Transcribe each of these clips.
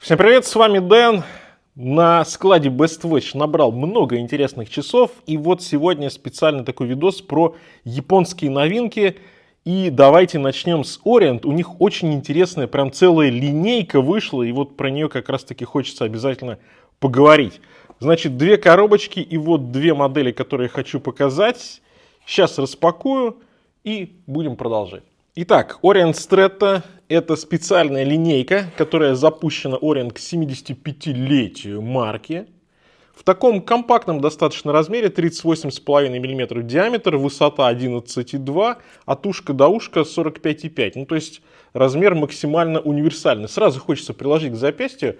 Всем привет, с вами Дэн. На складе BestWatch набрал много интересных часов. И вот сегодня специально такой видос про японские новинки. И давайте начнем с Orient. У них очень интересная, прям целая линейка вышла. И вот про нее как раз таки хочется обязательно поговорить. Значит, две коробочки и вот две модели, которые я хочу показать. Сейчас распакую и будем продолжать. Итак, Orient Stretta — это специальная линейка, которая запущена Orient к 75-летию марки. В таком компактном достаточно размере, 38,5 мм диаметр, высота 11,2, от ушка до ушка 45,5. Ну, то есть размер максимально универсальный. Сразу хочется приложить к запястью.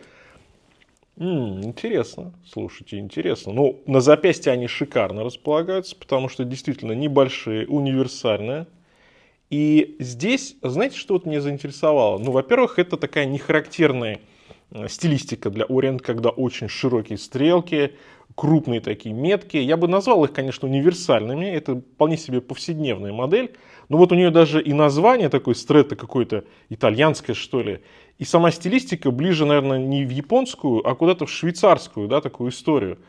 Интересно, слушайте, интересно. Ну, на запястье они шикарно располагаются, потому что действительно небольшие, универсальные. И здесь, знаете, что вот меня заинтересовало? Ну, во-первых, это такая нехарактерная стилистика для Orient, когда очень широкие стрелки, крупные такие метки. Я бы назвал их, конечно, универсальными. Это вполне себе повседневная модель. Но вот у нее даже и название такое, Stretta, какое-то итальянское, что ли. И сама стилистика ближе, наверное, не в японскую, а куда-то в швейцарскую, да, такую историю.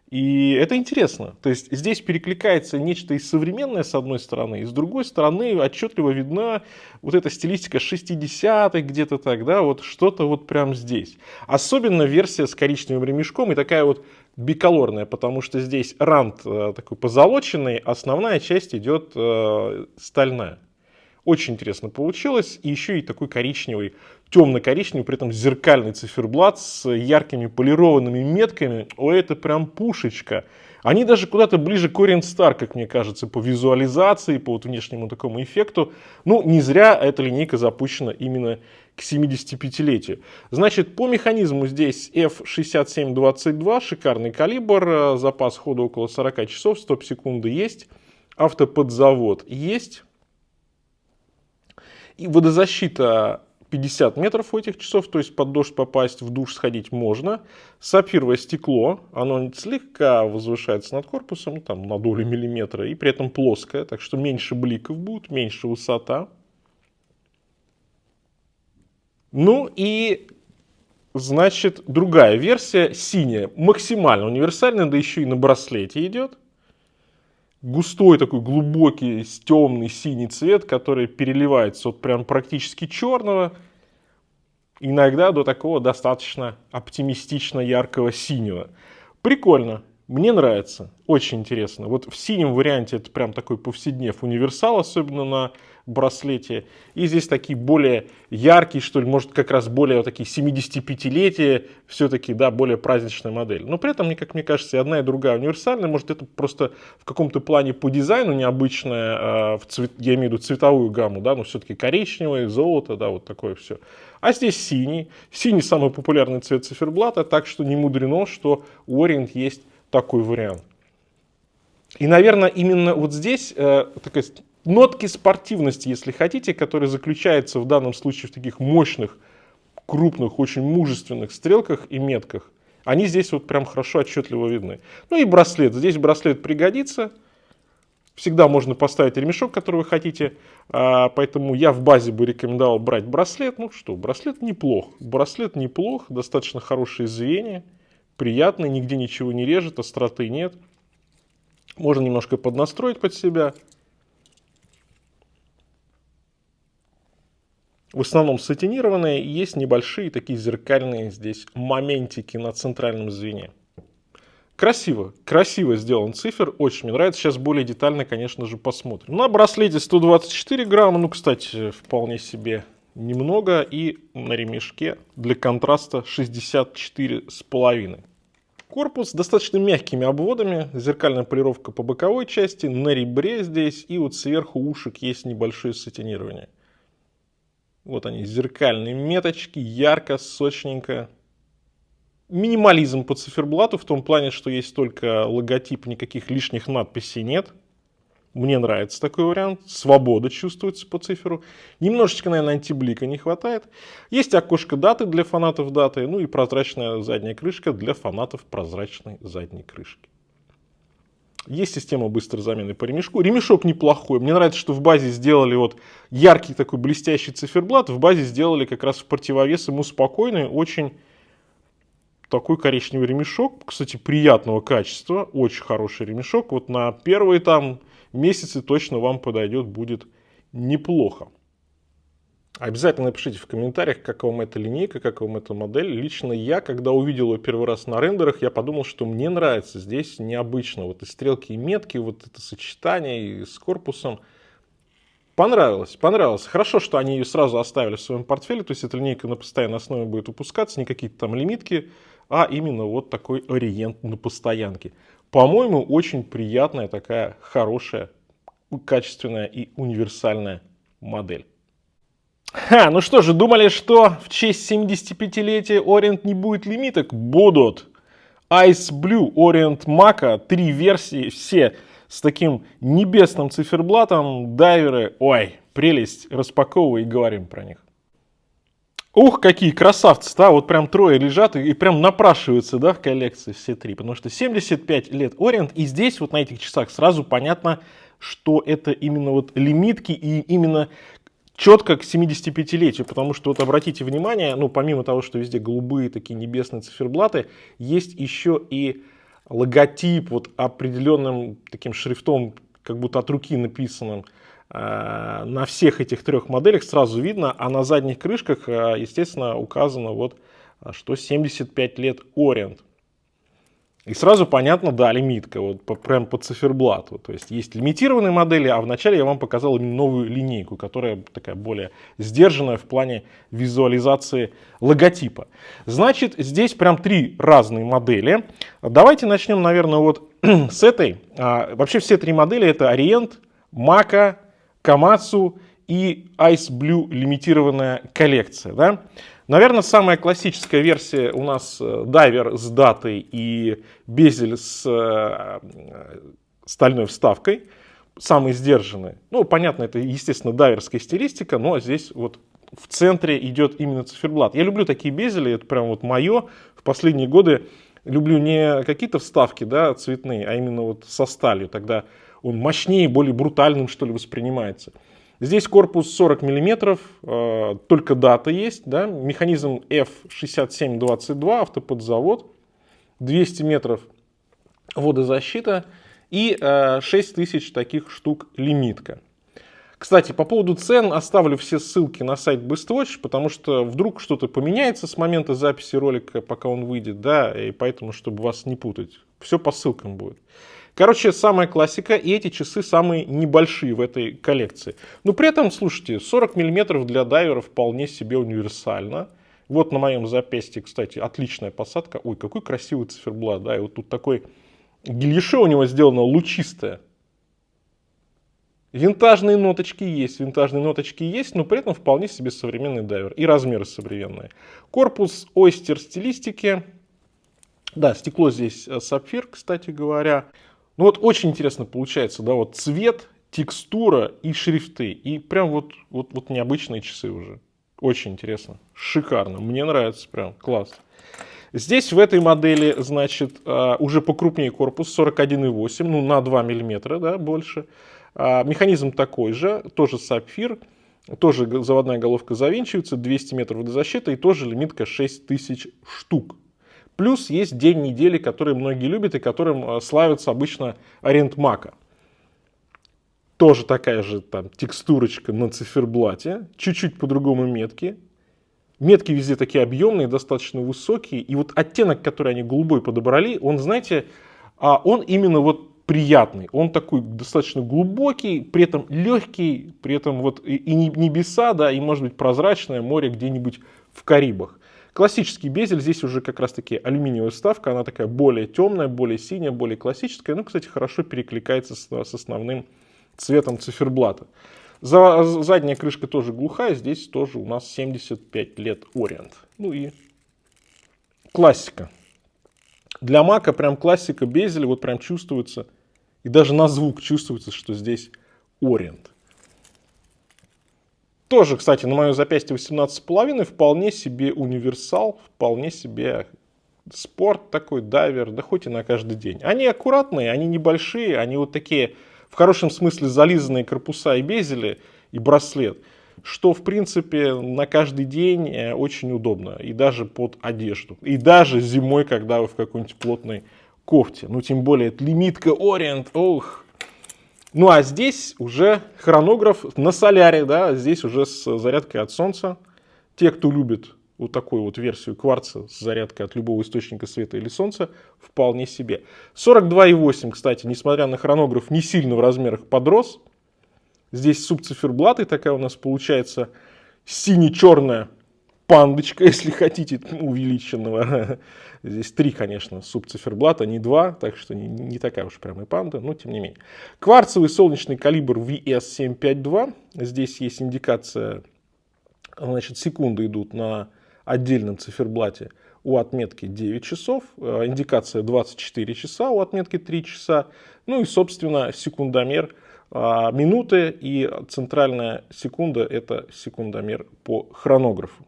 И это интересно. То есть здесь перекликается нечто и современное с одной стороны, и с другой стороны отчетливо видна вот эта стилистика 60-х, где-то так, да, вот что-то вот прям здесь. Особенно версия с коричневым ремешком и такая вот биколорная, потому что здесь рант такой позолоченный, основная часть идет стальная. Очень интересно получилось. И еще и такой коричневый, темно-коричневый, при этом зеркальный циферблат с яркими полированными метками. Ой, это прям пушечка. Они даже куда-то ближе к Orient Star, как мне кажется, по визуализации, по вот внешнему такому эффекту. Ну, не зря эта линейка запущена именно к 75-летию. Значит, по механизму здесь F6722, шикарный калибр, запас хода около 40 часов, стоп-секунды есть, автоподзавод есть. И водозащита 50 метров у этих часов, то есть под дождь попасть, в душ сходить можно. Сапфировое стекло, оно слегка возвышается над корпусом, там на долю миллиметра, и при этом плоское, так что меньше бликов будет, меньше высота. Ну и, значит, другая версия, синяя, максимально универсальная, да еще и на браслете идет. Густой такой глубокий темный синий цвет, который переливается от прям практически черного, иногда до такого достаточно оптимистично яркого синего. Прикольно, мне нравится, очень интересно. Вот в синем варианте это прям такой повседнев универсал, особенно на браслете. И здесь такие более яркие, что ли, может как раз более вот такие 75-летия, все-таки, да, более праздничная модель. Но при этом, как мне кажется, и одна, и другая универсальная. Может, это просто в каком-то плане по дизайну необычная, я имею в виду цветовую гамму, да, но все-таки коричневое, золото, да, вот такое все. А здесь синий. Синий самый популярный цвет циферблата, так что не мудрено, что у Orient есть такой вариант. И, наверное, именно вот здесь такая нотки спортивности, если хотите, которые заключаются в данном случае в таких мощных, крупных, очень мужественных стрелках и метках. Они здесь вот прям хорошо, отчетливо видны. Ну и браслет. Здесь браслет пригодится. Всегда можно поставить ремешок, который вы хотите. Поэтому я в базе бы рекомендовал брать браслет. Ну что, браслет неплох. Браслет неплох, достаточно хорошее звенья. Приятный, нигде ничего не режет, остроты нет. Можно немножко поднастроить под себя. В основном сатинированные, есть небольшие такие зеркальные здесь моментики на центральном звене. Красиво, красиво сделан цифр, очень мне нравится. Сейчас более детально, конечно же, посмотрим. На браслете 124 грамма, ну, кстати, вполне себе немного. И на ремешке для контраста 64,5. Корпус с достаточно мягкими обводами, зеркальная полировка по боковой части, на ребре здесь, и вот сверху ушек есть небольшое сатинирование. Вот они, зеркальные меточки, ярко, сочненько. Минимализм по циферблату в том плане, что есть только логотип, никаких лишних надписей нет. Мне нравится такой вариант. Свобода чувствуется по циферу. Немножечко, наверное, антиблика не хватает. Есть окошко даты для фанатов даты. Ну и прозрачная задняя крышка для фанатов прозрачной задней крышки. Есть система быстрой замены по ремешку. Ремешок неплохой. Мне нравится, что в базе сделали вот яркий такой блестящий циферблат. В базе сделали как раз в противовес ему спокойный, очень такой коричневый ремешок, кстати, приятного качества, очень хороший ремешок. Вот на первые там месяцы точно вам подойдет, будет неплохо. Обязательно напишите в комментариях, как вам эта линейка, как вам эта модель. Лично я, когда увидел ее первый раз на рендерах, я подумал, что мне нравится. Здесь необычно. Вот и стрелки, и метки, вот это сочетание и с корпусом. Понравилось, понравилось. Хорошо, что они ее сразу оставили в своем портфеле. То есть эта линейка на постоянной основе будет выпускаться, не какие-то там лимитки, а именно вот такой ориент на постоянке. По-моему, очень приятная такая хорошая, качественная и универсальная модель. Ну что же, думали, что в честь 75-летия Orient не будет лимиток? Будут. Ice Blue, Orient Maka, 3 версии, все с таким небесным циферблатом, дайверы. Ой, прелесть, распаковывай и говорим про них. Ух, какие красавцы, да, вот прям трое лежат и прям напрашиваются, да, в коллекции все три, потому что 75 лет Orient, и здесь вот на этих часах сразу понятно, что это именно вот лимитки и именно четко к 75-летию, потому что вот обратите внимание, ну помимо того, что везде голубые такие небесные циферблаты, есть еще и логотип вот определенным таким шрифтом, как будто от руки написанным, на всех этих трех моделях сразу видно, а на задних крышках, естественно, указано вот, что 75 лет Orient. И сразу понятно, да, лимитка, вот прям по циферблату. То есть есть лимитированные модели, а вначале я вам показал именно новую линейку, которая такая более сдержанная в плане визуализации логотипа. Значит, здесь прям три разные модели. Давайте начнем, наверное, вот с этой. Вообще все три модели это Orient, Maka, Komatsu и Ice Blue лимитированная коллекция. Да? Наверное, самая классическая версия у нас дайвер с датой и безель с стальной вставкой. Самый сдержанный. Ну, понятно, это, естественно, дайверская стилистика, но здесь вот в центре идет именно циферблат. Я люблю такие безели, это прям вот мое. В последние годы люблю не какие-то вставки, да, цветные, а именно вот со сталью. Тогда он мощнее, более брутальным, что ли, воспринимается. Здесь корпус 40 мм, только дата есть, да? Механизм F6722, автоподзавод, 200 метров водозащита и 6000 таких штук лимитка. Кстати, по поводу цен оставлю все ссылки на сайт BestWatch, потому что вдруг что-то поменяется с момента записи ролика, пока он выйдет, да, и поэтому, чтобы вас не путать, все по ссылкам будет. Короче, самая классика, и эти часы самые небольшие в этой коллекции. Но при этом, слушайте, 40 мм для дайвера вполне себе универсально. Вот на моем запястье, кстати, отличная посадка. Ой, какой красивый циферблат, да, и вот тут такой гильеше у него сделано лучистое. Винтажные ноточки есть, но при этом вполне себе современный дайвер. И размеры современные. Корпус Oyster стилистики. Да, стекло здесь сапфир, кстати говоря. Ну вот очень интересно получается, да, вот цвет, текстура и шрифты. И прям вот необычные часы уже. Очень интересно, шикарно, мне нравится прям, класс. Здесь в этой модели, значит, уже покрупнее корпус, 41,8, ну на 2 мм, да, больше. Механизм такой же, тоже сапфир, тоже заводная головка завинчивается, 200 метров водозащиты и тоже лимитка 6000 штук. Плюс есть день недели, который многие любят и которым славится обычно Orient Maka. Тоже такая же там текстурочка на циферблате, чуть-чуть по-другому метки. Метки везде такие объемные, достаточно высокие. И вот оттенок, который они голубой подобрали, он, знаете, он именно вот приятный. Он такой достаточно глубокий, при этом легкий, при этом вот и небеса, да, и может быть прозрачное море где-нибудь в Карибах. Классический безель, здесь уже как раз таки алюминиевая вставка, она такая более темная, более синяя, более классическая, ну, кстати, хорошо перекликается с основным цветом циферблата. Задняя крышка тоже глухая, здесь тоже у нас 75 лет Orient. Ну и классика. Для Мака прям классика безеля, вот прям чувствуется, и даже на звук чувствуется, что здесь Orient. Тоже, кстати, на моем запястье 18,5, вполне себе универсал, вполне себе спорт такой, дайвер, да хоть и на каждый день. Они аккуратные, они небольшие, они вот такие, в хорошем смысле, зализанные корпуса и безели, и браслет, что, в принципе, на каждый день очень удобно. И даже под одежду. И даже зимой, когда вы в какой-нибудь плотной кофте. Ну, тем более, это лимитка Orient. Ох. Ну, а здесь уже хронограф на соляре, да, здесь уже с зарядкой от солнца. Те, кто любит вот такую вот версию кварца с зарядкой от любого источника света или солнца, вполне себе. 42,8, кстати, несмотря на хронограф, не сильно в размерах подрос. Здесь субциферблат, и такая у нас получается сине-черная пандочка, если хотите, увеличенного. Здесь 3, конечно, субциферблата, не 2, так что не такая уж прям и панда, но тем не менее. Кварцевый солнечный калибр VS752. Здесь есть индикация, значит, секунды идут на отдельном циферблате у отметки 9 часов, индикация 24 часа у отметки 3 часа, ну и, собственно, секундомер минуты, и центральная секунда — это секундомер по хронографу.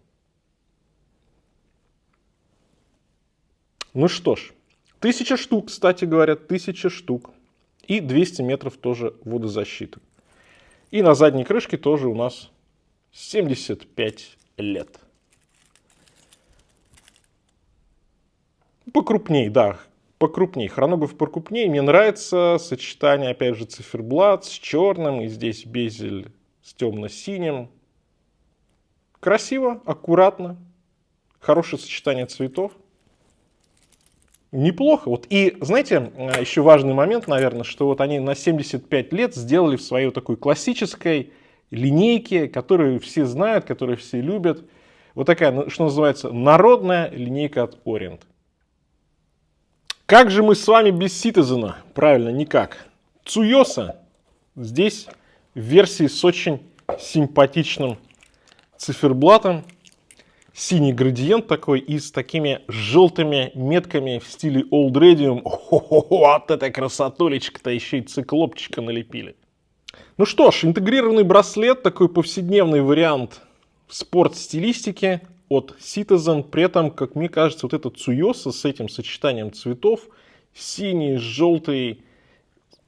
Ну что ж, 1000 штук, кстати говоря, 1000 штук. И 200 метров тоже водозащиты. И на задней крышке тоже у нас 75 лет. Покрупней, да, покрупней. Хронограф покрупней. Мне нравится сочетание, опять же, циферблат с черным. И здесь безель с темно-синим. Красиво, аккуратно. Хорошее сочетание цветов. Неплохо. Вот. И знаете, еще важный момент, наверное, что вот они на 75 лет сделали в своей вот такой классической линейке, которую все знают, которую все любят. Вот такая, что называется, народная линейка от Orient. Как же мы с вами без Citizen? Правильно, никак. Tsuyosa здесь в версии с очень симпатичным циферблатом. Синий градиент такой и с такими желтыми метками в стиле Old Radium. Вот эта красотулечка-то, еще и циклопчика налепили. Ну что ж, интегрированный браслет, такой повседневный вариант в спорт-стилистике от Citizen. При этом, как мне кажется, вот этот Tsuyosa с этим сочетанием цветов, синий, желтый,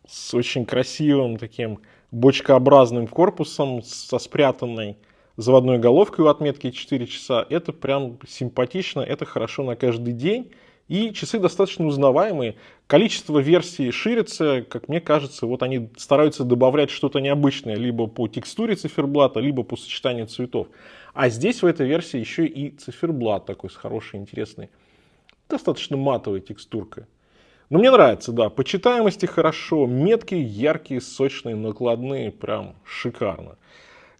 с очень красивым таким бочкообразным корпусом, со спрятанной заводной головкой у отметки 4 часа, это прям симпатично, это хорошо на каждый день. И часы достаточно узнаваемые. Количество версий ширится, как мне кажется, вот они стараются добавлять что-то необычное, либо по текстуре циферблата, либо по сочетанию цветов. А здесь в этой версии еще и циферблат такой с хорошей, интересной, достаточно матовой текстуркой. Но мне нравится, да, по читаемости хорошо, метки яркие, сочные, накладные, прям шикарно.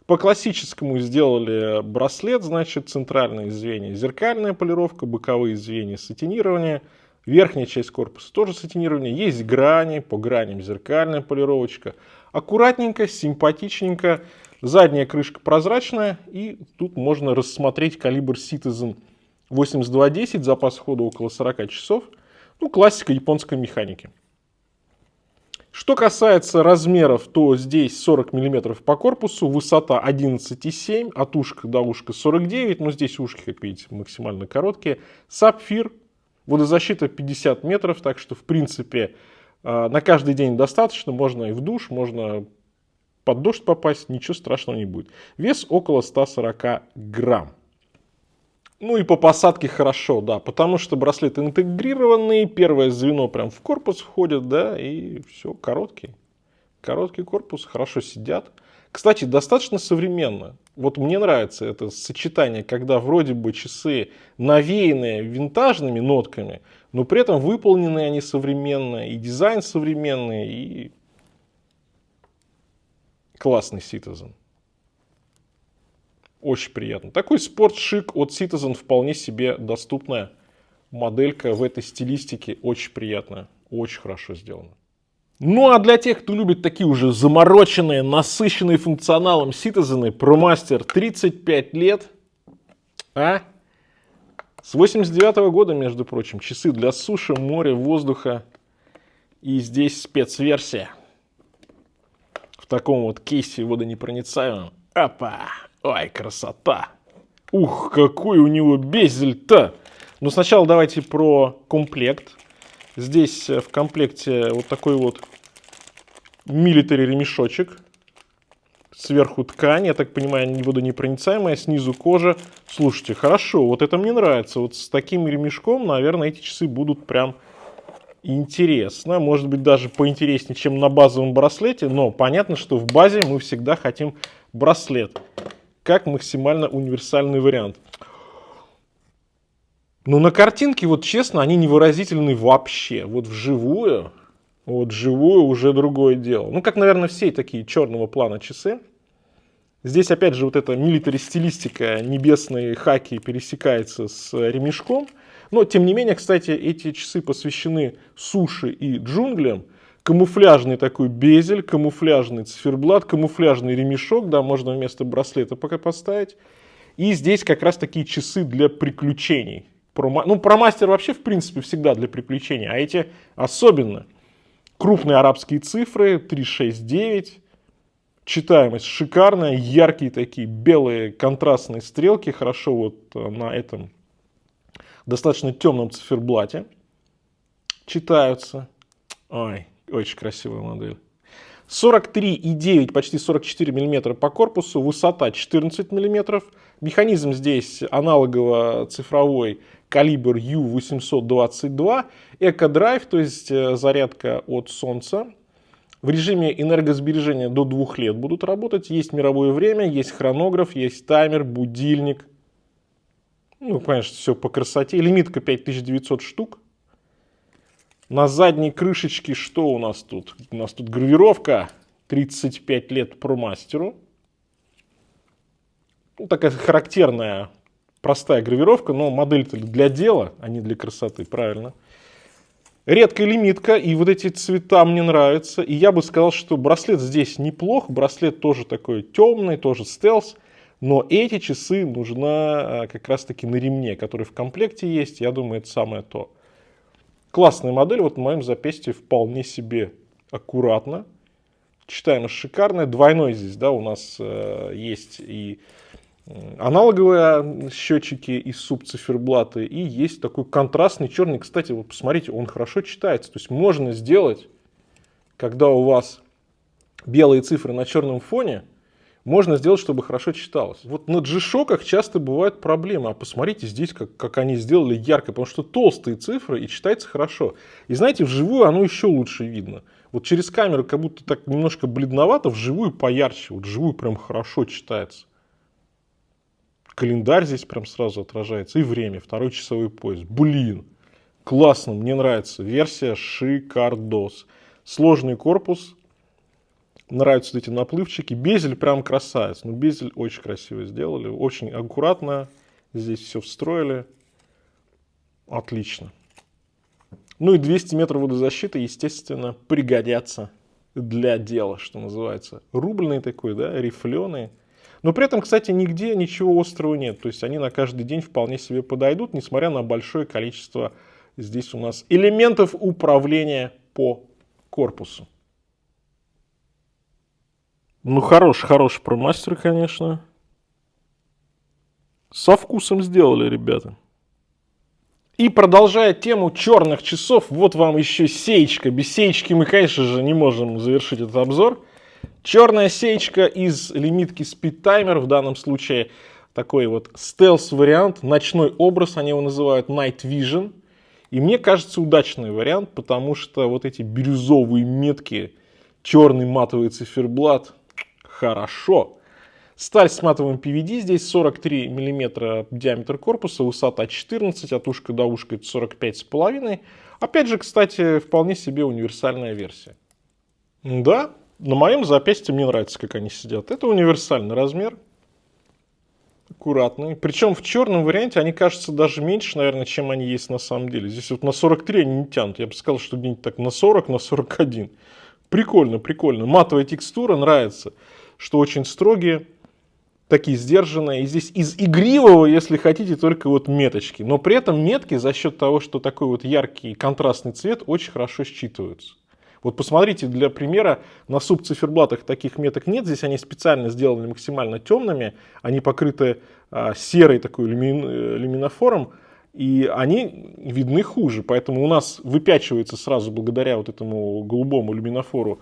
По классическому сделали браслет, значит, центральные звенья зеркальная полировка, боковые звенья сатинирование, верхняя часть корпуса тоже сатинирование, есть грани, по граням зеркальная полировочка. Аккуратненько, симпатичненько, задняя крышка прозрачная, и тут можно рассмотреть калибр Citizen 8210, запас хода около 40 часов, ну, классика японской механики. Что касается размеров, то здесь 40 мм по корпусу, высота 11,7, от ушка до ушка 49, но здесь ушки, как видите, максимально короткие. Сапфир, водозащита 50 метров, так что, в принципе, на каждый день достаточно, можно и в душ, можно под дождь попасть, ничего страшного не будет. Вес около 140 грамм. Ну и по посадке хорошо, да, потому что браслет интегрированный, первое звено прям в корпус входит, да, и все, короткий. Короткий корпус, хорошо сидят. Кстати, достаточно современно. Вот мне нравится это сочетание, когда вроде бы часы навеянные винтажными нотками, но при этом выполнены они современно, и дизайн современный, и классный Citizen. Очень приятно. Такой спорт-шик от Citizen, вполне себе доступная моделька в этой стилистике. Очень приятная, очень хорошо сделана. Ну а для тех, кто любит такие уже замороченные, насыщенные функционалом Citizen, ProMaster 35 лет. С 89 года, между прочим, часы для суши, моря, воздуха. И здесь спецверсия. В таком вот кейсе водонепроницаемом. Опа! Ой, красота! Ух, какой у него безель-то! Но сначала давайте про комплект. Здесь в комплекте вот такой вот милитари ремешочек Сверху ткань, я так понимаю, водонепроницаемая, снизу кожа. Слушайте, хорошо, вот это мне нравится. Вот с таким ремешком, наверное, эти часы будут прям интересно. Может быть, даже поинтереснее, чем на базовом браслете. Но понятно, что в базе мы всегда хотим браслет. Как максимально универсальный вариант. Но на картинке, вот честно, они невыразительны вообще. Вот вживую уже другое дело. Ну, как, наверное, все такие черного плана часы. Здесь, опять же, вот эта милитари-стилистика, небесные хаки пересекается с ремешком. Но, тем не менее, кстати, эти часы посвящены суши и джунглям. Камуфляжный такой безель, камуфляжный циферблат, камуфляжный ремешок, да, можно вместо браслета пока поставить. И здесь как раз такие часы для приключений. Ну, ProMaster вообще, в принципе, всегда для приключений, а эти особенно. Крупные арабские цифры, 369. Читаемость шикарная, яркие такие белые контрастные стрелки, хорошо вот на этом достаточно темном циферблате читаются. Ой, очень красивая модель. 43,9, почти 44 мм по корпусу, высота 14 мм. Механизм здесь аналогово-цифровой калибр U822. Эко-драйв, то есть зарядка от солнца. В режиме энергосбережения до 2 лет будут работать. Есть мировое время, есть хронограф, есть таймер, будильник. Ну, конечно, все по красоте. Лимитка 5900 штук. На задней крышечке что у нас тут? У нас тут гравировка 35 лет ProMaster. Ну, такая характерная, простая гравировка, но модель-то для дела, а не для красоты, правильно. Редкая лимитка, и вот эти цвета мне нравятся. И я бы сказал, что браслет здесь неплох. Браслет тоже такой темный, тоже стелс. Но эти часы нужны как раз-таки на ремне, который в комплекте есть. Я думаю, это самое то. Классная модель, вот на моем запястье вполне себе аккуратно. Читаемость шикарная. Двойной здесь, да, у нас есть и аналоговые счетчики и субциферблаты, и есть такой контрастный черный. Кстати, вот посмотрите, он хорошо читается. То есть можно сделать, когда у вас белые цифры на черном фоне, можно сделать, чтобы хорошо читалось. Вот на G-Shock'ах часто бывают проблемы. А посмотрите здесь, как они сделали ярко, потому что толстые цифры и читается хорошо. И знаете, вживую оно еще лучше видно. Вот через камеру как будто так немножко бледновато, вживую поярче. Вот вживую прям хорошо читается. Календарь здесь прям сразу отражается. И время, второй часовой пояс. Блин, классно, мне нравится. Версия шикардос. Сложный корпус. Нравятся эти наплывчики. Безель прям красавец. Ну, безель очень красиво сделали. Очень аккуратно. Здесь все встроили. Отлично. Ну и 200 метров водозащиты, естественно, пригодятся для дела, что называется. Рубленый такой, да, рифленый. Но при этом, кстати, нигде ничего острого нет. То есть они на каждый день вполне себе подойдут, несмотря на большое количество здесь у нас элементов управления по корпусу. Ну, хороший ProMaster, конечно. Со вкусом сделали, ребята. И продолжая тему черных часов, вот вам еще сеечка. Без сеечки мы, конечно же, не можем завершить этот обзор. Черная сеечка из лимитки Speed Timer, в данном случае такой вот стелс-вариант, ночной образ, они его называют Night Vision. И мне кажется, удачный вариант, потому что вот эти бирюзовые метки, черный матовый циферблат, хорошо. Сталь с матовым PVD, здесь 43 мм диаметр корпуса, высота 14, от ушка до ушка 45,5. Опять же, кстати, вполне себе универсальная версия. Да, на моем запястье мне нравится, как они сидят. Это универсальный размер. Аккуратный. Причем в черном варианте они кажутся даже меньше, наверное, чем они есть на самом деле. Здесь вот на 43 они не тянут. Я бы сказал, что где-нибудь так на 40, на 41. Прикольно, прикольно. Матовая текстура нравится, что очень строгие, такие сдержанные. И здесь из игривого, если хотите, только вот меточки. Но при этом метки за счет того, что такой вот яркий контрастный цвет, очень хорошо считываются. Вот посмотрите, для примера, на субциферблатах таких меток нет. Здесь они специально сделаны максимально темными. Они покрыты серой такой люминофором. И они видны хуже. Поэтому у нас выпячивается сразу благодаря вот этому голубому люминофору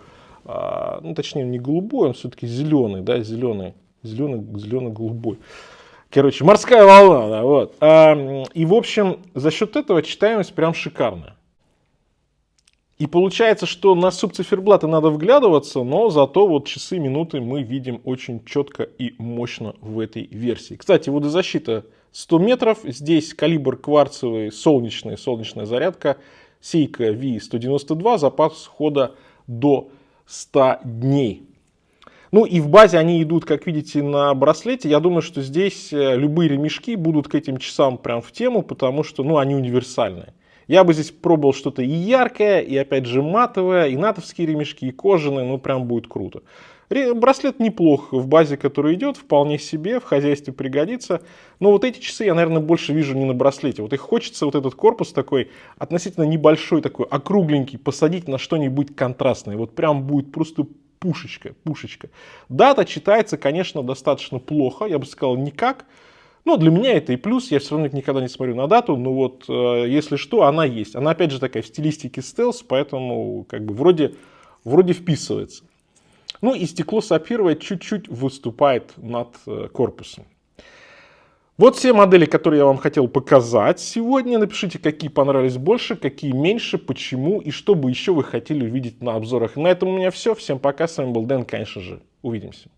ну, точнее, не голубой, он все-таки зеленый, да, зеленый-голубой. Короче, морская волна, да, вот. И, в общем, за счет этого читаемость прям шикарная. И получается, что на субциферблаты надо вглядываться, но зато вот часы, минуты мы видим очень четко и мощно в этой версии. Кстати, водозащита 100 метров. Здесь калибр кварцевый, солнечная зарядка. Seiko V192, запас хода до 100 дней. Ну и в базе они идут, как видите, на браслете. Я думаю, что здесь любые ремешки будут к этим часам прям в тему, потому что, ну, они универсальные. Я бы здесь пробовал что-то и яркое, и опять же матовое, и натовские ремешки, и кожаные, ну прям будет круто. Браслет неплох в базе, который идет, вполне себе, в хозяйстве пригодится. Но вот эти часы я, наверное, больше вижу не на браслете. Вот их хочется, вот этот корпус такой, относительно небольшой, такой округленький, посадить на что-нибудь контрастное. Вот прям будет просто пушечка. Дата читается, конечно, достаточно плохо, я бы сказал, никак. Но для меня это и плюс, я все равно никогда не смотрю на дату, но вот если что, она есть. Она опять же такая в стилистике стелс, поэтому как бы вроде вписывается. Ну и стекло сапфировое чуть-чуть выступает над корпусом. Вот все модели, которые я вам хотел показать сегодня. Напишите, какие понравились больше, какие меньше, почему и что бы еще вы хотели увидеть на обзорах. На этом у меня все. Всем пока. С вами был Дэн, конечно же. Увидимся.